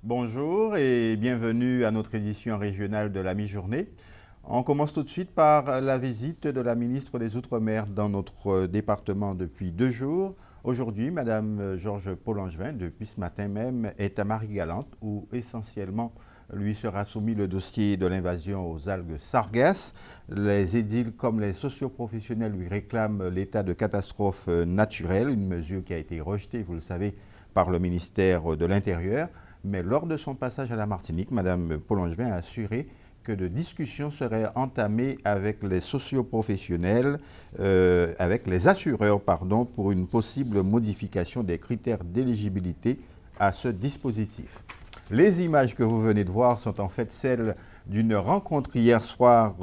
Bonjour et bienvenue à notre édition régionale de la mi-journée. On commence tout de suite par la visite de la ministre des Outre-mer dans notre département depuis 2 jours. Aujourd'hui, Madame Georges Paul-Langevin, depuis ce matin même, est à Marie-Galante où essentiellement lui sera soumis le dossier de l'invasion aux algues sargasses. Les édiles comme les socioprofessionnels lui réclament l'état de catastrophe naturelle, une mesure qui a été rejetée, vous le savez, par le ministère de l'Intérieur. Mais lors de son passage à la Martinique, Mme Paul-Langevin a assuré que de discussions seraient entamées avec les socioprofessionnels, avec les assureurs, pour une possible modification des critères d'éligibilité à ce dispositif. Les images que vous venez de voir sont en fait celles d'une rencontre hier soir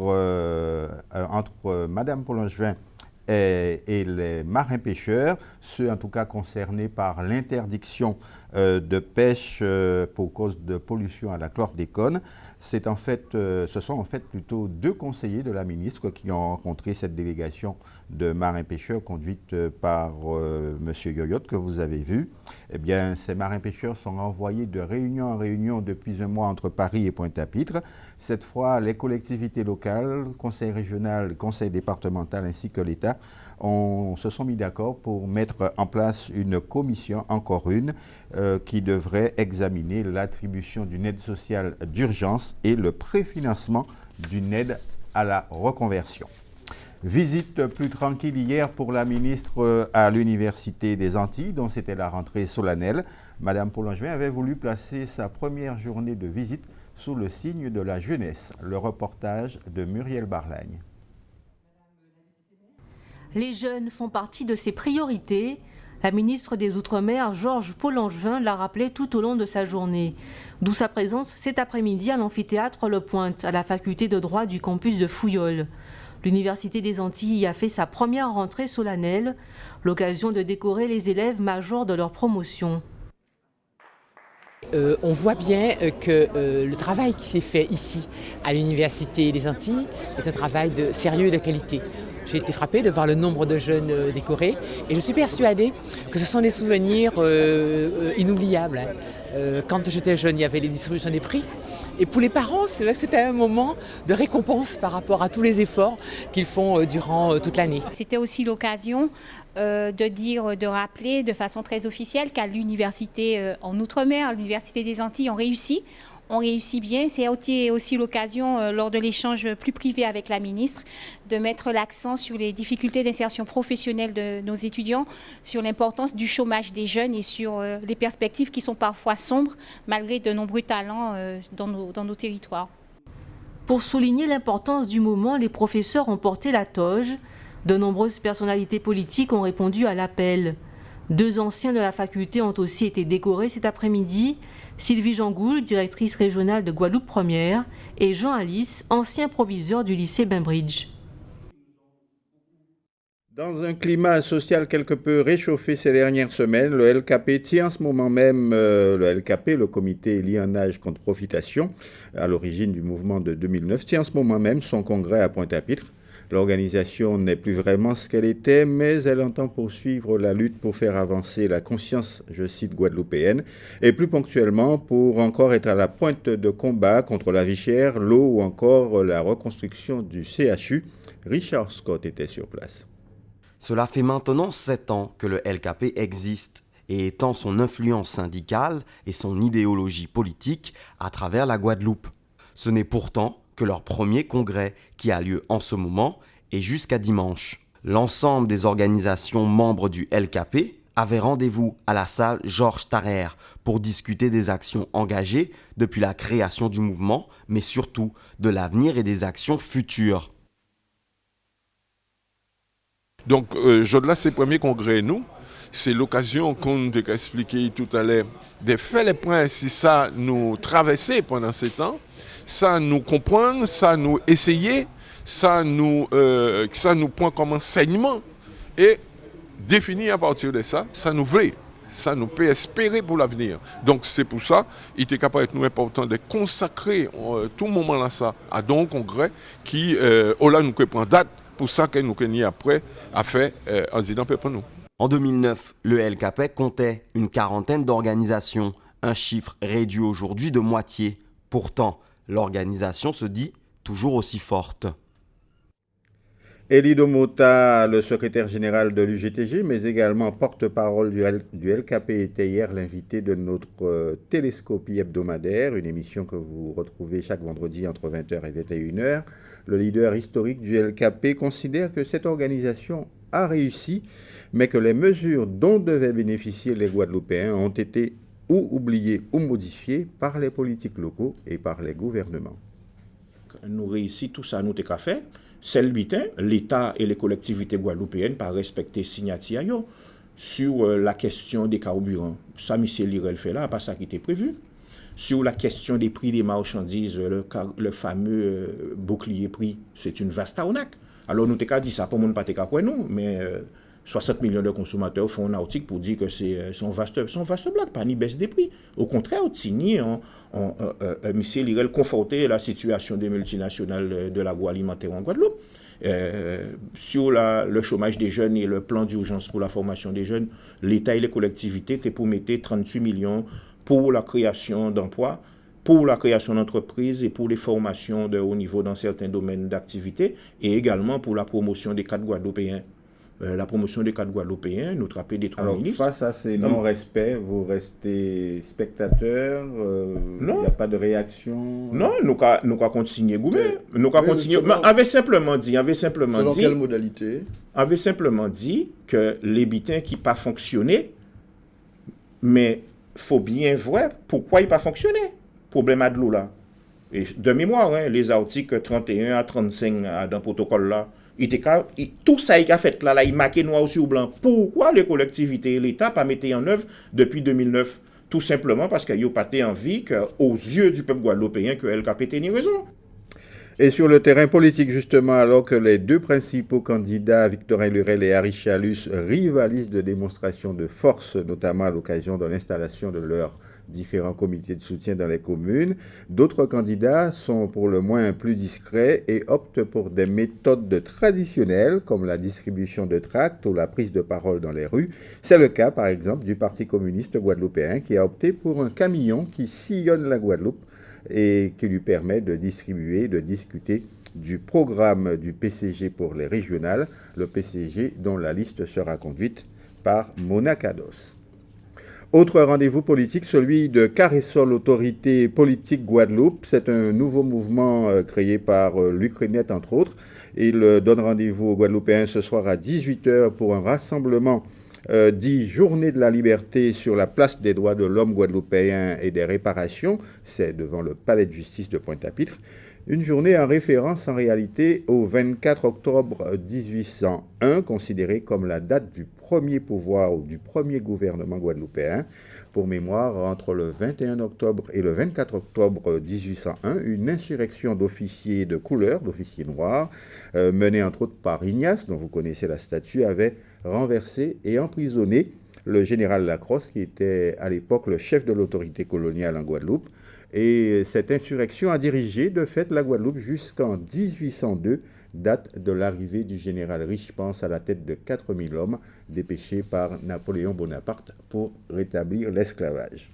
entre Mme Paul-Langevin et les marins-pêcheurs, ceux en tout cas concernés par l'interdiction de pêche pour cause de pollution à la chlordécone. Ce sont en fait plutôt 2 conseillers de la ministre qui ont rencontré cette délégation de marins-pêcheurs conduite par M. Yoyot que vous avez vu. Eh bien, ces marins-pêcheurs sont envoyés de réunion en réunion depuis un mois entre Paris et Pointe-à-Pitre. Cette fois, les collectivités locales, conseil régional, conseil départemental ainsi que l'État se sont mis d'accord pour mettre en place une commission, encore une, qui devrait examiner l'attribution d'une aide sociale d'urgence et le préfinancement d'une aide à la reconversion. Visite plus tranquille hier pour la ministre à l'Université des Antilles, dont c'était la rentrée solennelle. Madame Paul-Langevin avait voulu placer sa première journée de visite sous le signe de la jeunesse. Le reportage de Muriel Barlagne. Les jeunes font partie de ses priorités. La ministre des Outre-mer, Georges Paul-Langevin, l'a rappelé tout au long de sa journée. D'où sa présence cet après-midi à l'amphithéâtre Le Pointe, à la faculté de droit du campus de Fouillol. L'Université des Antilles y a fait sa première rentrée solennelle, l'occasion de décorer les élèves majors de leur promotion. On voit bien que le travail qui s'est fait ici, à l'Université des Antilles, est un travail sérieux et de qualité. J'ai été frappée de voir le nombre de jeunes décorés et je suis persuadée que ce sont des souvenirs inoubliables. Quand j'étais jeune, il y avait les distributions des prix. Et pour les parents, c'était un moment de récompense par rapport à tous les efforts qu'ils font durant toute l'année. C'était aussi l'occasion de rappeler de façon très officielle qu'à l'université en Outre-mer, à l'Université des Antilles, on réussit bien. C'est aussi l'occasion, lors de l'échange plus privé avec la ministre, de mettre l'accent sur les difficultés d'insertion professionnelle de nos étudiants, sur l'importance du chômage des jeunes et sur les perspectives qui sont parfois sombres, malgré de nombreux talents dans nos territoires. Pour souligner l'importance du moment, les professeurs ont porté la toge. De nombreuses personnalités politiques ont répondu à l'appel. 2 anciens de la faculté ont aussi été décorés cet après-midi. Sylvie Jangoul, directrice régionale de Guadeloupe Première, et Jean Alice, ancien proviseur du lycée Bainbridge. Dans un climat social quelque peu réchauffé ces dernières semaines, le LKP tient en ce moment même, le comité Lionnage contre Profitation, à l'origine du mouvement de 2009, tient en ce moment même son congrès à Pointe-à-Pitre. L'organisation n'est plus vraiment ce qu'elle était, mais elle entend poursuivre la lutte pour faire avancer la conscience, je cite, guadeloupéenne, et plus ponctuellement pour encore être à la pointe de combat contre la vie chère, l'eau ou encore la reconstruction du CHU. Richard Scott était sur place. Cela fait maintenant 7 ans que le LKP existe et étend son influence syndicale et son idéologie politique à travers la Guadeloupe. Ce n'est pourtant que leur premier congrès qui a lieu en ce moment et jusqu'à dimanche. L'ensemble des organisations membres du LKP avaient rendez-vous à la salle Georges Tarrer pour discuter des actions engagées depuis la création du mouvement, mais surtout de l'avenir et des actions futures. Donc, au-delà de ces premiers congrès, c'est l'occasion qu'on t'a expliqué tout à l'heure de faire les points si ça nous traversait pendant ces temps, ça nous comprendre, ça nous essayer, ça nous prend comme enseignement et définir à partir de ça, ça nous veut, ça nous peut espérer pour l'avenir. Donc c'est pour ça, il était capable de nous important de consacrer tout moment là ça à un congrès qui, au-là nous prend date pour ça que nous connaissons après à faire en disant pour nous. En 2009, le LKP comptait une quarantaine d'organisations, un chiffre réduit aujourd'hui de moitié. Pourtant, l'organisation se dit toujours aussi forte. Elido Mota, le secrétaire général de l'UGTG, mais également porte-parole du LKP, était hier l'invité de notre Télescopie hebdomadaire, une émission que vous retrouvez chaque vendredi entre 20h et 21h. Le leader historique du LKP considère que cette organisation a réussi, mais que les mesures dont devaient bénéficier les Guadeloupéens ont été ou oubliées ou modifiées par les politiques locaux et par les gouvernements. Nous réussissons tout ça, nous t'ai fait. C'est le butin, l'État et les collectivités guadeloupéennes par respecter signature sur la question des carburants. Ça, M. Lirel fait là, pas ça qui était prévu. Sur la question des prix des marchandises, le fameux bouclier prix, c'est une vaste arnaque. Alors nous t'ai dit ça, pour mon pas t'ai quoi nous, mais 60 millions de consommateurs font un article pour dire que c'est son vaste blague, pas ni baisse des prix. Au contraire, M. Lirel confortait la situation des multinationales de l'agroalimentaire en Guadeloupe. Sur le chômage des jeunes et le plan d'urgence pour la formation des jeunes, l'État et les collectivités étaient pour mettre 38 millions pour la création d'emplois, pour la création d'entreprises et pour les formations de haut niveau dans certains domaines d'activité, et également pour la promotion des cadres guadeloupéens. La promotion des cadres guadeloupéens, nous trappez des 3 Alors, ministres. face à ces non-respects, vous restez spectateur, il n'y a pas de réaction? Non, nous avons continué, nous avons continué. Avait simplement dit. Selon quelle modalité? Avait simplement dit que les bitins qui n'ont pas fonctionné, mais il faut bien voir pourquoi ils n'ont pas fonctionné. Problème à de l'eau là. Et de mémoire, les articles 31 à 35 dans le protocole là, tout ça qu'il a fait là, il marqué noir sur blanc. Pourquoi les collectivités et l'État pas mis en œuvre depuis 2009? Tout simplement parce qu'ils n'ont pas envie qu'aux yeux du peuple guadeloupéen que LKP ait raison. Et sur le terrain politique, justement, alors que les deux principaux candidats, Victorin Lurel et Harry Chalus, rivalisent de démonstrations de force, notamment à l'occasion de l'installation de leurs différents comités de soutien dans les communes, d'autres candidats sont pour le moins plus discrets et optent pour des méthodes traditionnelles, comme la distribution de tracts ou la prise de parole dans les rues. C'est le cas, par exemple, du Parti communiste guadeloupéen, qui a opté pour un camion qui sillonne la Guadeloupe et qui lui permet de distribuer, de discuter du programme du PCG pour les régionales, le PCG dont la liste sera conduite par Mona Kados. Autre rendez-vous politique, celui de Caressol, Autorité politique Guadeloupe. C'est un nouveau mouvement créé par l'Ukrainette, entre autres. Il donne rendez-vous aux Guadeloupéens ce soir à 18h pour un rassemblement dit Journée de la liberté sur la place des droits de l'homme guadeloupéen et des réparations. C'est devant le palais de justice de Pointe-à-Pitre. Une journée en référence en réalité au 24 octobre 1801, considéré comme la date du premier pouvoir ou du premier gouvernement guadeloupéen. Pour mémoire, entre le 21 octobre et le 24 octobre 1801, une insurrection d'officiers de couleur, d'officiers noirs, menée entre autres par Ignace, dont vous connaissez la statue, avait renversé et emprisonné le général Lacrosse, qui était à l'époque le chef de l'autorité coloniale en Guadeloupe. Et cette insurrection a dirigé de fait la Guadeloupe jusqu'en 1802, date de l'arrivée du général Richepens à la tête de 4000 hommes dépêchés par Napoléon Bonaparte pour rétablir l'esclavage.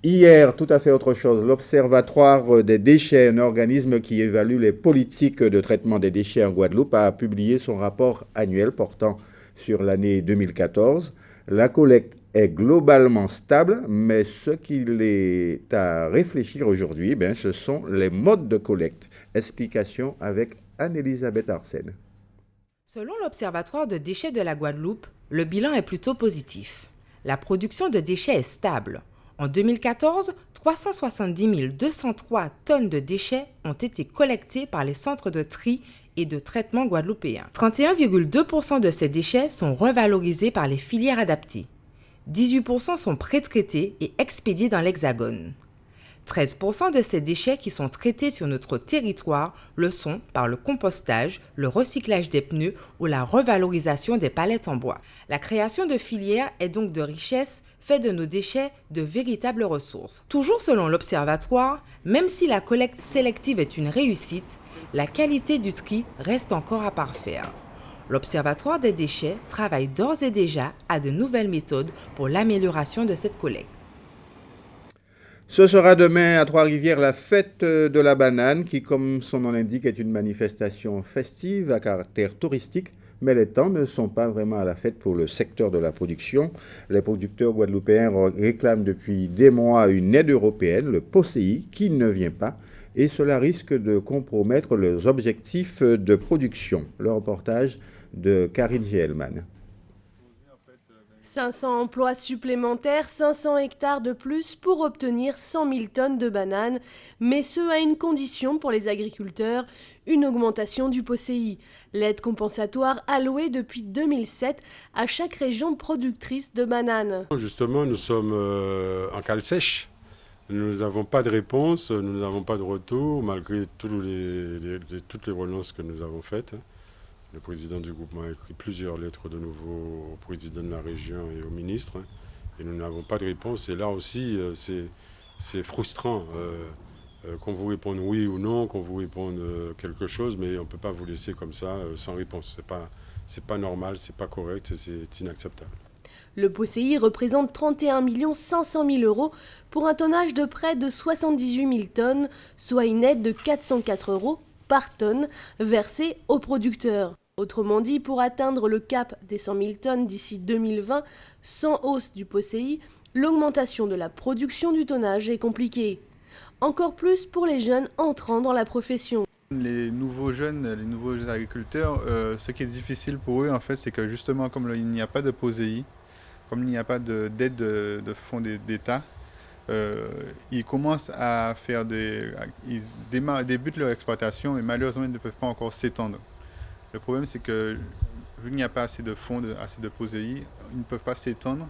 Hier, tout à fait autre chose, l'Observatoire des déchets, un organisme qui évalue les politiques de traitement des déchets en Guadeloupe, a publié son rapport annuel portant sur l'année 2014. La collecte est globalement stable, mais ce qu'il est à réfléchir aujourd'hui, ce sont les modes de collecte. Explication avec Anne-Elisabeth Arsène. Selon l'Observatoire de déchets de la Guadeloupe, le bilan est plutôt positif. La production de déchets est stable. En 2014, 370 203 tonnes de déchets ont été collectées par les centres de tri et de traitement guadeloupéens. 31,2% de ces déchets sont revalorisés par les filières adaptées. 18% sont pré-traités et expédiés dans l'Hexagone. 13% de ces déchets qui sont traités sur notre territoire le sont par le compostage, le recyclage des pneus ou la revalorisation des palettes en bois. La création de filières est donc de richesse, fait de nos déchets de véritables ressources. Toujours selon l'Observatoire, même si la collecte sélective est une réussite, la qualité du tri reste encore à parfaire. L'Observatoire des déchets travaille d'ores et déjà à de nouvelles méthodes pour l'amélioration de cette collecte. Ce sera demain à Trois-Rivières la fête de la banane qui, comme son nom l'indique, est une manifestation festive à caractère touristique. Mais les temps ne sont pas vraiment à la fête pour le secteur de la production. Les producteurs guadeloupéens réclament depuis des mois une aide européenne, le POSEI, qui ne vient pas. Et cela risque de compromettre leurs objectifs de production. Le reportage de Karine Gielman. 500 emplois supplémentaires, 500 hectares de plus pour obtenir 100 000 tonnes de bananes, mais ce à une condition pour les agriculteurs, une augmentation du POSEI, l'aide compensatoire allouée depuis 2007 à chaque région productrice de bananes. Justement, nous sommes en cale sèche. Nous n'avons pas de réponse, nous n'avons pas de retour, malgré toutes les relances que nous avons faites. Le président du groupement a écrit plusieurs lettres de nouveau au président de la région et au ministre. Et nous n'avons pas de réponse. Et là aussi, c'est frustrant qu'on vous réponde oui ou non, qu'on vous réponde quelque chose, mais on ne peut pas vous laisser comme ça sans réponse. C'est pas normal, c'est pas correct, c'est inacceptable. Le POSEI représente 31 500 000 € pour un tonnage de près de 78 000 tonnes, soit une aide de 404 € par tonne versée aux producteurs. Autrement dit, pour atteindre le cap des 100 000 tonnes d'ici 2020, sans hausse du POSEI, l'augmentation de la production du tonnage est compliquée. Encore plus pour les jeunes entrant dans la profession. Les nouveaux jeunes agriculteurs, ce qui est difficile pour eux, en fait, c'est que justement, comme il n'y a pas de POSEI, comme il n'y a pas d'aide de fonds d'État, ils commencent à faire ils débutent leur exploitation et malheureusement ils ne peuvent pas encore s'étendre. Le problème c'est que vu qu'il n'y a pas assez de fonds, assez de POSEI, ils ne peuvent pas s'étendre.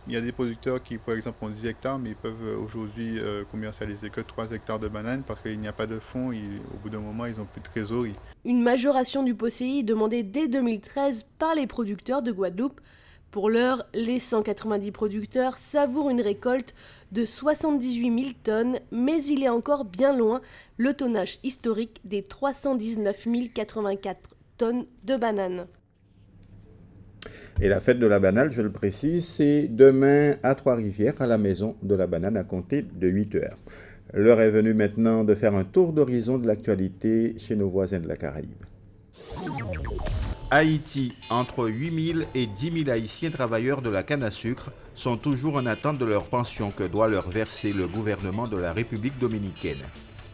Il y a des producteurs qui par exemple ont 10 hectares mais ils peuvent aujourd'hui commercialiser que 3 hectares de bananes parce qu'il n'y a pas de fonds, au bout d'un moment ils n'ont plus de trésorerie. Une majoration du POSEI demandée dès 2013 par les producteurs de Guadeloupe. Pour l'heure, les 190 producteurs savourent une récolte de 78 000 tonnes, mais il est encore bien loin le tonnage historique des 319 084 tonnes de bananes. Et la fête de la banane, je le précise, c'est demain à Trois-Rivières, à la maison de la banane, à compter de 8 heures. L'heure est venue maintenant de faire un tour d'horizon de l'actualité chez nos voisins de la Caraïbe. Haïti, entre 8 000 et 10 000 Haïtiens travailleurs de la canne à sucre sont toujours en attente de leur pension que doit leur verser le gouvernement de la République dominicaine.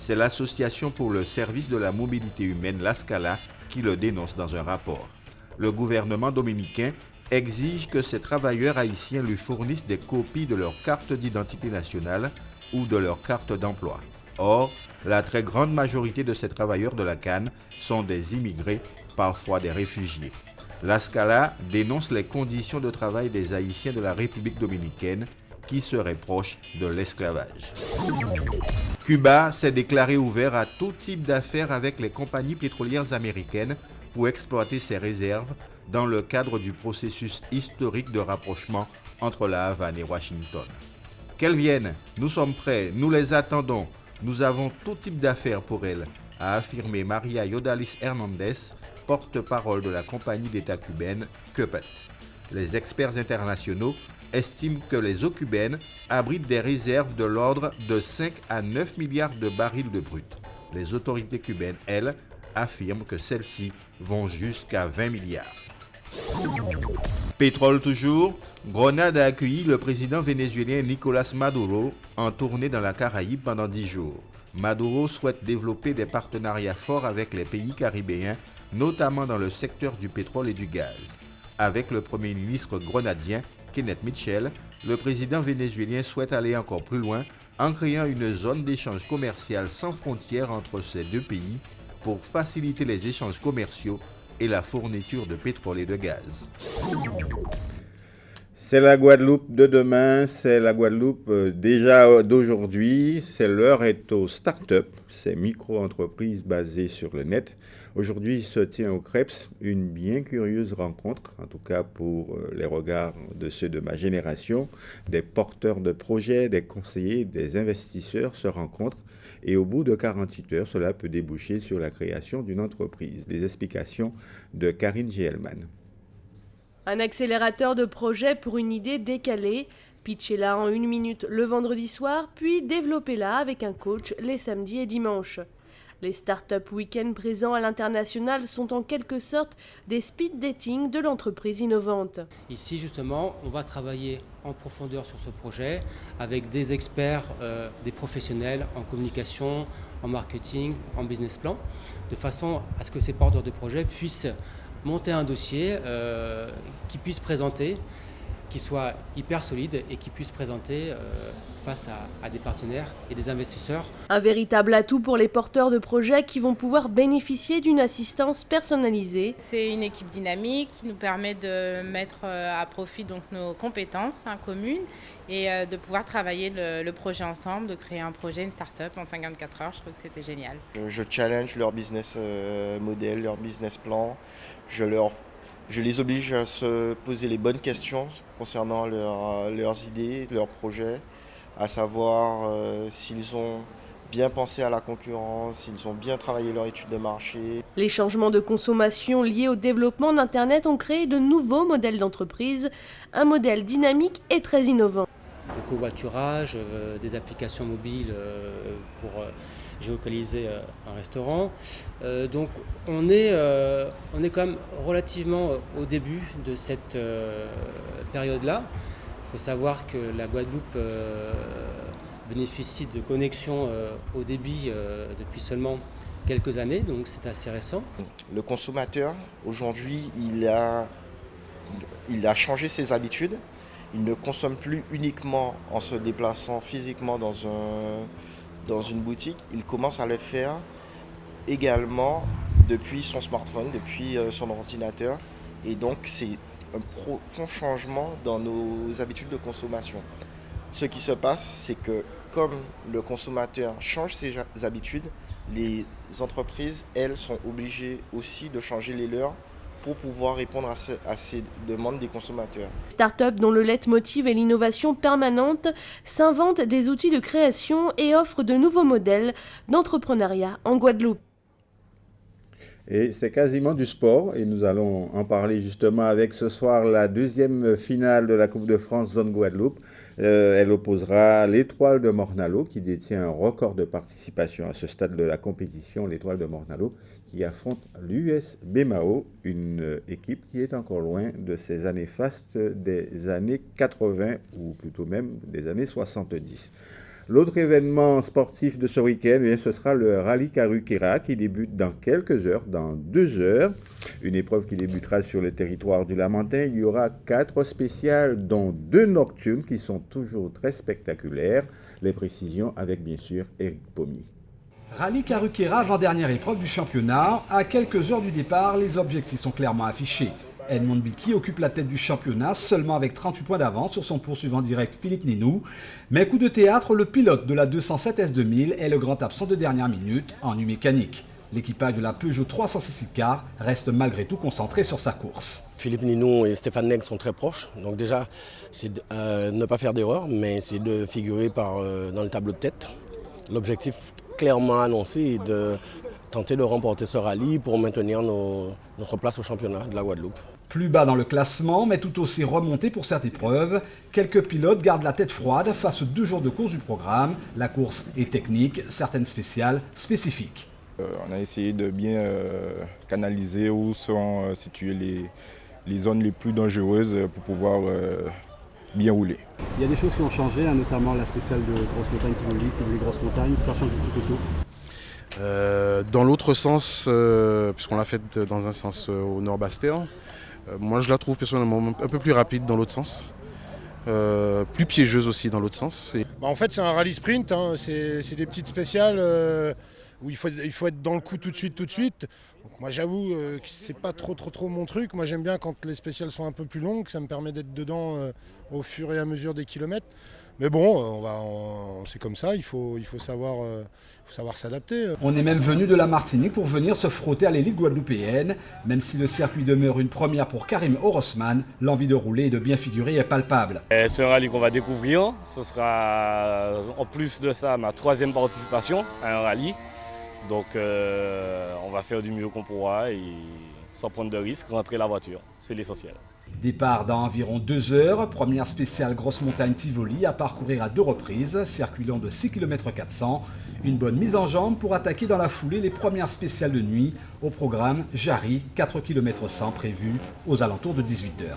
C'est l'Association pour le service de la mobilité humaine, l'ASCALA, qui le dénonce dans un rapport. Le gouvernement dominicain exige que ces travailleurs haïtiens lui fournissent des copies de leur carte d'identité nationale ou de leur carte d'emploi. Or, la très grande majorité de ces travailleurs de la canne sont des immigrés, parfois des réfugiés. L'ASCALA dénonce les conditions de travail des Haïtiens de la République dominicaine qui seraient proches de l'esclavage. Cuba s'est déclaré ouvert à tout type d'affaires avec les compagnies pétrolières américaines pour exploiter ses réserves dans le cadre du processus historique de rapprochement entre la Havane et Washington. Qu'elles viennent, nous sommes prêts, nous les attendons, nous avons tout type d'affaires pour elles, a affirmé Maria Yodalis Hernandez, porte-parole de la compagnie d'État cubaine CUPET. Les experts internationaux estiment que les eaux cubaines abritent des réserves de l'ordre de 5 à 9 milliards de barils de brut. Les autorités cubaines, elles, affirment que celles-ci vont jusqu'à 20 milliards. Pétrole toujours, Grenade a accueilli le président vénézuélien Nicolás Maduro en tournée dans la Caraïbe pendant 10 jours. Maduro souhaite développer des partenariats forts avec les pays caribéens, notamment dans le secteur du pétrole et du gaz. Avec le Premier ministre grenadien, Kenneth Mitchell, le président vénézuélien souhaite aller encore plus loin en créant une zone d'échange commercial sans frontières entre ces deux pays pour faciliter les échanges commerciaux et la fourniture de pétrole et de gaz. C'est la Guadeloupe de demain, c'est la Guadeloupe déjà d'aujourd'hui, c'est l'heure est aux start-up, ces micro-entreprises basées sur le net. Aujourd'hui se tient au CREPS une bien curieuse rencontre, en tout cas pour les regards de ceux de ma génération. Des porteurs de projets, des conseillers, des investisseurs se rencontrent et au bout de 48 heures, cela peut déboucher sur la création d'une entreprise. Des explications de Karine Gielman. Un accélérateur de projet pour une idée décalée. Pitchez-la en 1 minute le vendredi soir, puis développez-la avec un coach les samedis et dimanches. Les Startup Week-ends présents à l'international sont en quelque sorte des speed dating de l'entreprise innovante. Ici justement, on va travailler en profondeur sur ce projet avec des experts, des professionnels en communication, en marketing, en business plan, de façon à ce que ces porteurs de projet puissent monter un dossier qui puisse présenter, qui soit hyper solide et qui puisse présenter face à des partenaires et des investisseurs. Un véritable atout pour les porteurs de projets qui vont pouvoir bénéficier d'une assistance personnalisée. C'est une équipe dynamique qui nous permet de mettre à profit donc nos compétences communes et de pouvoir travailler le projet ensemble, de créer un projet, une start-up en 54 heures. Je trouve que c'était génial. Je challenge leur business model, leur business plan. Je les oblige à se poser les bonnes questions concernant leurs idées, leurs projets, à savoir s'ils ont bien pensé à la concurrence, s'ils ont bien travaillé leur étude de marché. Les changements de consommation liés au développement d'Internet ont créé de nouveaux modèles d'entreprise, un modèle dynamique et très innovant. Le covoiturage, des applications mobiles pour géolocaliser un restaurant. Donc on est quand même relativement au début de cette période-là. Il faut savoir que la Guadeloupe bénéficie de connexions au débit depuis seulement quelques années, donc c'est assez récent. Le consommateur, aujourd'hui, il a changé ses habitudes. Il ne consomme plus uniquement en se déplaçant physiquement dans une boutique, il commence à le faire également depuis son smartphone, depuis son ordinateur. Et donc c'est un profond changement dans nos habitudes de consommation. Ce qui se passe, c'est que comme le consommateur change ses habitudes, les entreprises, elles, sont obligées aussi de changer les leurs pour pouvoir répondre à ces demandes des consommateurs. Start-up dont le leitmotiv est l'innovation permanente s'inventent des outils de création et offrent de nouveaux modèles d'entrepreneuriat en Guadeloupe. Et c'est quasiment du sport, et nous allons en parler justement avec ce soir la deuxième finale de la Coupe de France Zone Guadeloupe. Elle opposera l'Étoile de Morne-à-l'Eau, qui détient un record de participation à ce stade de la compétition, l'Étoile de Morne-à-l'Eau, qui affronte l'US Bemao, une équipe qui est encore loin de ses années fastes des années 80, ou plutôt même des années 70. L'autre événement sportif de ce week-end, ce sera le Rallye Carukera qui débute dans quelques heures, dans 2 heures. Une épreuve qui débutera sur le territoire du Lamentin. Il y aura 4 spéciales, dont 2 nocturnes qui sont toujours très spectaculaires. Les précisions avec bien sûr Éric Pommier. Rallye Carukera, avant-dernière épreuve du championnat. À quelques heures du départ, les objectifs sont clairement affichés. Edmond Biki occupe la tête du championnat seulement avec 38 points d'avance sur son poursuivant direct Philippe Ninou. Mais coup de théâtre, le pilote de la 207 S2000 est le grand absent de dernière minute en U mécanique. L'équipage de la Peugeot 306 car reste malgré tout concentré sur sa course. Philippe Ninou et Stéphane Nègre sont très proches. Donc déjà, c'est ne pas faire d'erreur, mais c'est de figurer dans le tableau de tête. L'objectif clairement annoncé est de tenter de remporter ce rallye pour maintenir notre place au championnat de la Guadeloupe. Plus bas dans le classement, mais tout aussi remonté pour cette épreuve, quelques pilotes gardent la tête froide face aux 2 jours de course du programme. La course est technique, certaines spéciales spécifiques. On a essayé de bien canaliser où sont situées les zones les plus dangereuses pour pouvoir bien rouler. Il y a des choses qui ont changé, notamment la spéciale de Grosse Montagne, Tivoli Grosse Montagne, ça change du tout au tout. Dans l'autre sens, puisqu'on l'a faite dans un sens au nord-Bastère, moi je la trouve personnellement un peu plus rapide dans l'autre sens, plus piégeuse aussi dans l'autre sens. En fait c'est un rallye sprint, c'est des petites spéciales où il faut être dans le coup tout de suite. Donc moi j'avoue que c'est pas trop mon truc. Moi j'aime bien quand les spéciales sont un peu plus longues, ça me permet d'être dedans au fur et à mesure des kilomètres. Mais bon, c'est comme ça, il faut savoir s'adapter. On est même venu de la Martinique pour venir se frotter à l'élite guadeloupéenne. Même si le circuit demeure une première pour Karim Orosman, l'envie de rouler et de bien figurer est palpable. C'est un rallye qu'on va découvrir. Ce sera en plus de ça ma 3e participation à un rallye. Donc on va faire du mieux qu'on pourra et sans prendre de risques, rentrer la voiture. C'est l'essentiel. Départ dans environ 2 heures, première spéciale Grosse Montagne Tivoli à parcourir à 2 reprises, circuit long de 6 km 400. Une bonne mise en jambe pour attaquer dans la foulée les premières spéciales de nuit. Au programme, Jarry, 4 km 100 prévus aux alentours de 18h.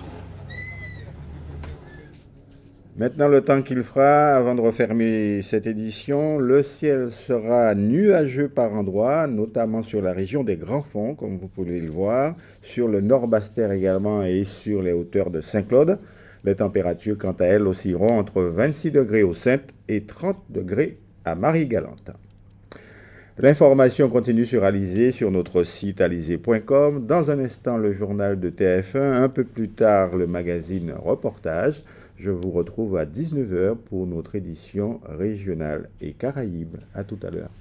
Maintenant, le temps qu'il fera, avant de refermer cette édition, le ciel sera nuageux par endroits, notamment sur la région des Grands Fonds, comme vous pouvez le voir, sur le Nord-Bas-Terre également et sur les hauteurs de Saint-Claude. Les températures, quant à elles, oscilleront entre 26 degrés au Saintes et 30 degrés à Marie-Galante. L'information continue sur Alizé, sur notre site alizé.com. Dans un instant, le journal de TF1. Un peu plus tard, le magazine Reportage. Je vous retrouve à 19h pour notre édition régionale et Caraïbes. À tout à l'heure.